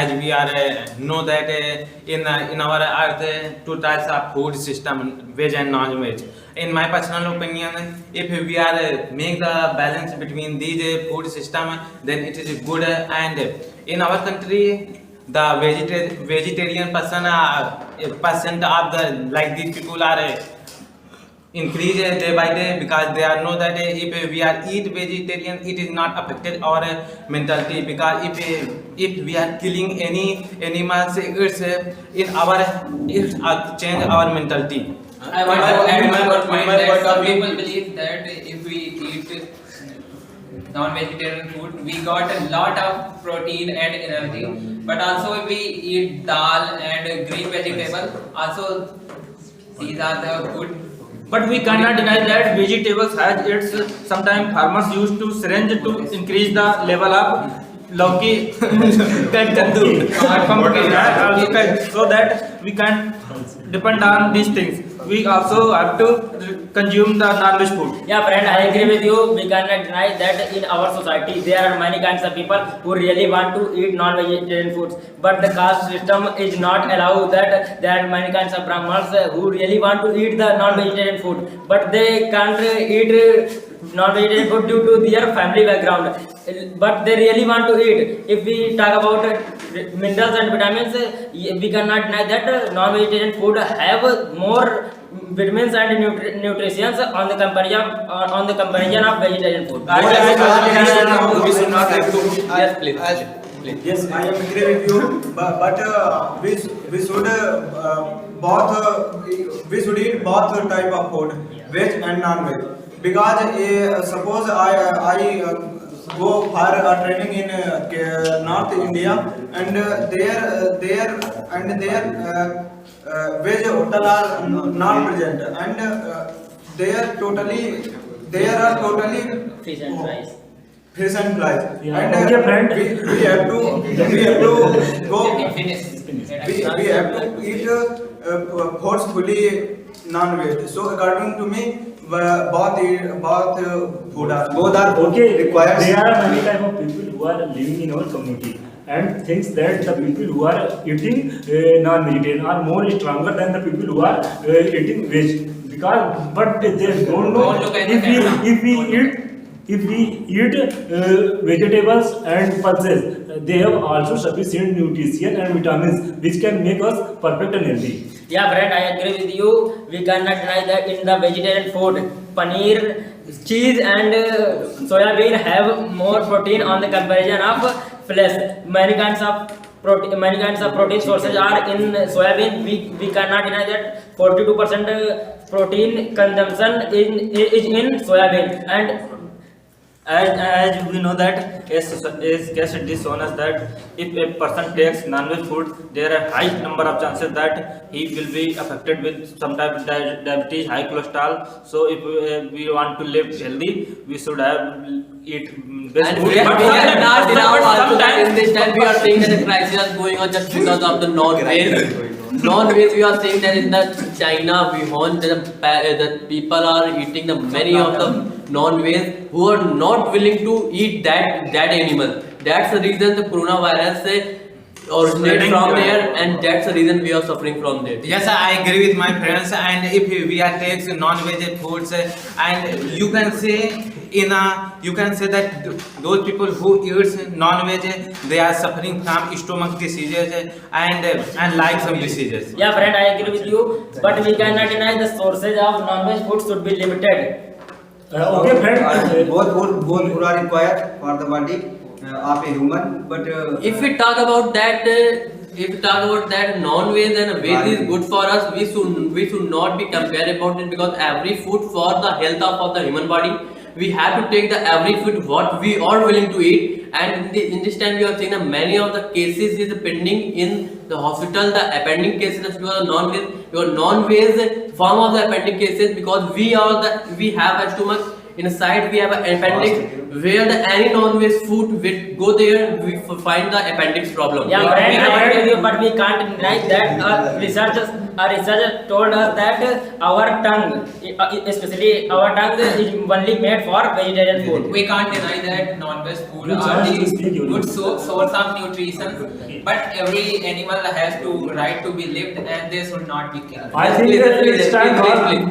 as we are know that in our earth two types of food system, veg and non-veg. In my personal opinion, if we are make the balance between these food system, then it is good. And in our country, the vegetarian percent of the like these people are increase day by day, because they are know that if we are eat vegetarian, it is not affected our mentality, because if we are killing any animals, it's in our it change our mentality. I want to add one more point that some people believe that if we eat non-vegetarian food, we got a lot of protein and energy. But also if we eat dal and green vegetable, also these are the good. But we cannot deny that vegetables has its sometimes farmers used to syringe to increase the level of lauki and kaddu or pumpkin so that we can depend on these things. We also have to consume the non-veg food. Yeah, friend, I agree with you. We cannot deny that in our society there are many kinds of people who really want to eat non-vegetarian foods, but the caste system is not allow that. There are many kinds of brahmins who really want to eat the non-vegetarian food, but they can't eat non-vegetarian food due to their family background. But they really want to eat. If we talk about minerals and vitamins, we cannot deny that non-vegetarian food have more vitamins and nutrients on the comparison of vegetarian food. We should not have to. Yes, please. Yes, I am agree with you, but we should eat both type of food, veg and non-veg. Because suppose I go for a training in North India, and there veg hotel are not present, and they are totally Fish and fries. fish and flies. Yeah. And Okay, friend. we have to go. Finish. We have to eat forcefully non-veg. So according to me, both food are Both are Okay, required. there are many type of people who are living in our community and thinks that the people who are eating non-vegetarian are more stronger than the people who are eating veg. Because, but they don't know Don't look at the camera. if we eat vegetables and pulses, they have also sufficient nutrition and vitamins which can make us perfect and healthy. Yeah, friend, I agree with you. We cannot deny that in the vegetarian food, paneer, cheese and soya bean have more protein on the comparison of flesh. Many kinds of protein sources are in soya bean. We cannot deny that 42% protein consumption is in soya bean. And As we know that as case study shown us that if a person takes non-veg food, there are high number of chances that he will be affected with some type of diabetes, high cholesterol. So if we want to live healthy, we should have eat best And food. we But are not sometimes- also that sometimes- in this time we are saying that the crisis is going on just because of the non-veg. Non-veg, we are saying that in the China, Wuhan, the people are eating the many of the non-veg who are not willing to eat that animal. That's the reason the coronavirus originated from there, and that's the reason we are suffering from there. Yes, I agree with my friends. And if we are takes non-veg foods, and you can say that those people who eats non-veg, they are suffering from stomach diseases and like some diseases. yeah, friend, I agree with you. But we cannot deny the sources of non-veg food should be limited. Okay, friend. Both food are required for the body of a human, but If we talk about that, non-veg and veg is good for us. We should not be compared about it, because every food for the health of the human body. We have to take the every food what we are willing to eat, and in this time we are seeing that many of the cases is pending in the hospital. The appending cases because non-veg form of the appending cases, because we have a stomach inside, we have an appendix where any non-veg food will go there, we find the appendix problem. Yeah, friend, I agree with you, but we can't deny that researchers a researcher told us that our tongue, especially our tongue, is only made for vegetarian food. We can't deny that non-veg food You are just speak the your good name. source of nutrition, but every animal has to right to be lived and they should not be killed. I think that it's time for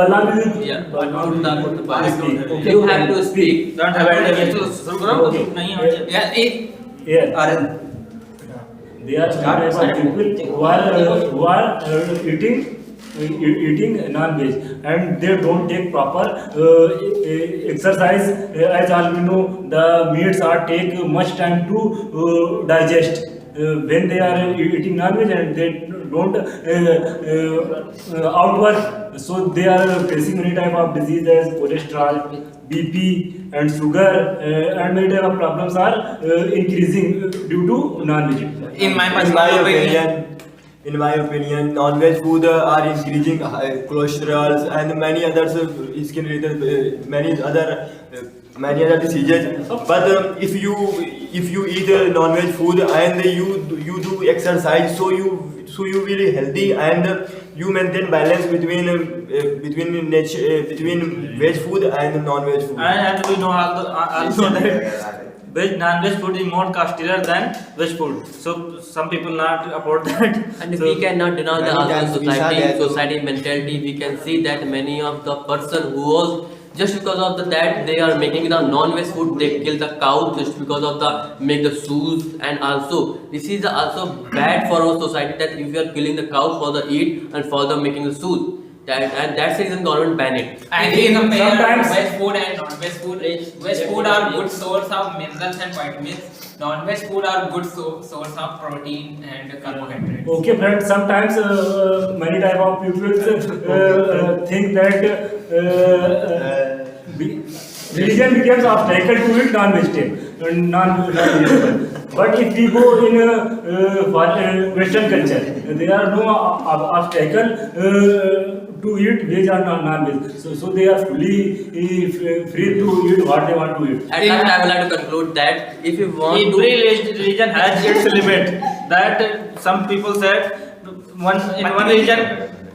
Ballam Yeah, Okay. you have to speak. Don't have any. Okay. Yeah, Yeah. Arun. They are some type of people who are eating non-veg and they don't take proper exercise. As all we know, the meats are take much time to digest. When they are eating non-veg and they don't outwork, so they are facing many type of diseases, cholesterol, BP and sugar, and many type of problems are increasing due to non-veg. In my In personal my opinion, opinion, non-veg food are increasing cholesterol and many others skin related many other diseases. But if you eat non-veg food and you do exercise, so you will healthy and you maintain balance between veg food and non-veg food. And we know also that non-veg food is more costlier than veg food. So some people not afford that. And So we cannot deny the Many times also we saw that- society mentality. We can see that many of the person who was just because of that they are making the non-veg food, they kill the cow just because of the make the shoes, and also this is also bad for our society that if you are killing the cow for the eat and for the making the shoes, and that's the reason government ban it. and if you compare sometimes- veg food and non-veg food, veg food are good source of minerals and vitamins. Non-veg food are good source of protein and carbohydrates. Okay, friends. Sometimes many type of people think that religion becomes obstacle to eat non-vegetable. But if we go in Western culture, there are no obstacle to eat veg or non-veg. So they are fully free to eat what they want to eat. At last, I would like to conclude that if you want to Every religion has its limit. That some people said in one region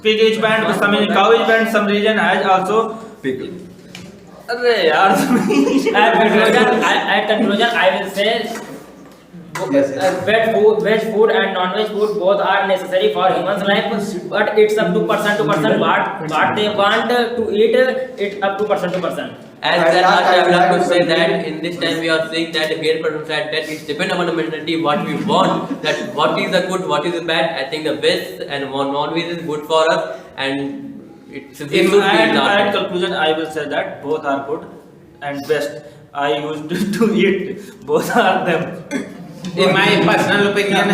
pig is banned, some in cow is banned, some region has also pig. Arre yaar. At conclusion, I will say veg food and non-veg food both are necessary for human's life, but it's up to person to person what they want to eat. It's up to person to person. As And that last, I I would would like like to to say conclude- that in this time we are saying that the great person said that it's depend upon the mentality what we want, that what is the good, what is the bad. I think the veg and non-veg is good for us, and it's it should be In done. conclusion, I will say that both are good and best. I used to eat both are them. in my personal opinion,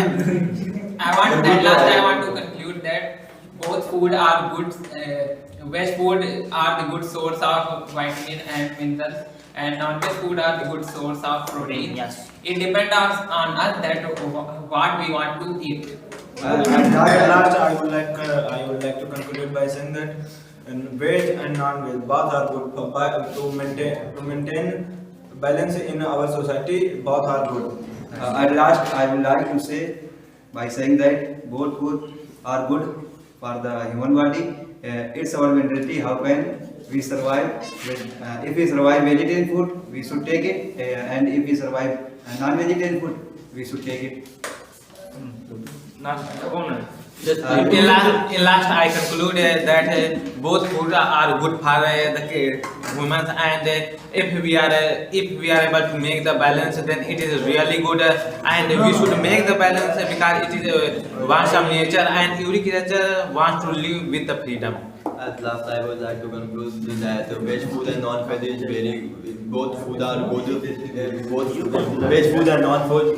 I want to conclude that both food are good. Veg food are the good source of vitamin and minerals, and non-veg food are the good source of protein. Yes. It depends on us that what we want to eat. At last, I would like to conclude by saying that veg and non-veg both are good to maintain balance in our society. Both are good. At last, I would like to say by saying that both food are good for the human body. It's our mentality. How can we survive? If we survive vegetarian food, we should take it, and if we survive non-vegetarian food, we should take it. Just in last I conclude that both food are good for the humans, and if we are able to make the balance, then it is really good, and we should make the balance because it is wants of nature, and every creature wants to live with the freedom. At last, I would like to conclude that veg food and non-veg is both food are good. Both veg food and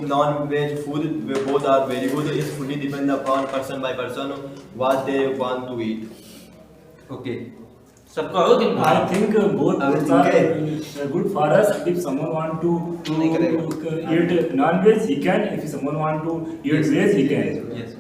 non-veg food both are very good. It fully depends upon person by person what they want to eat. Okay. सबको हो कि I think both I will foods are think, good for us. If someone want to eat non-veg, he can. If someone want to eat veg, he can. Yes.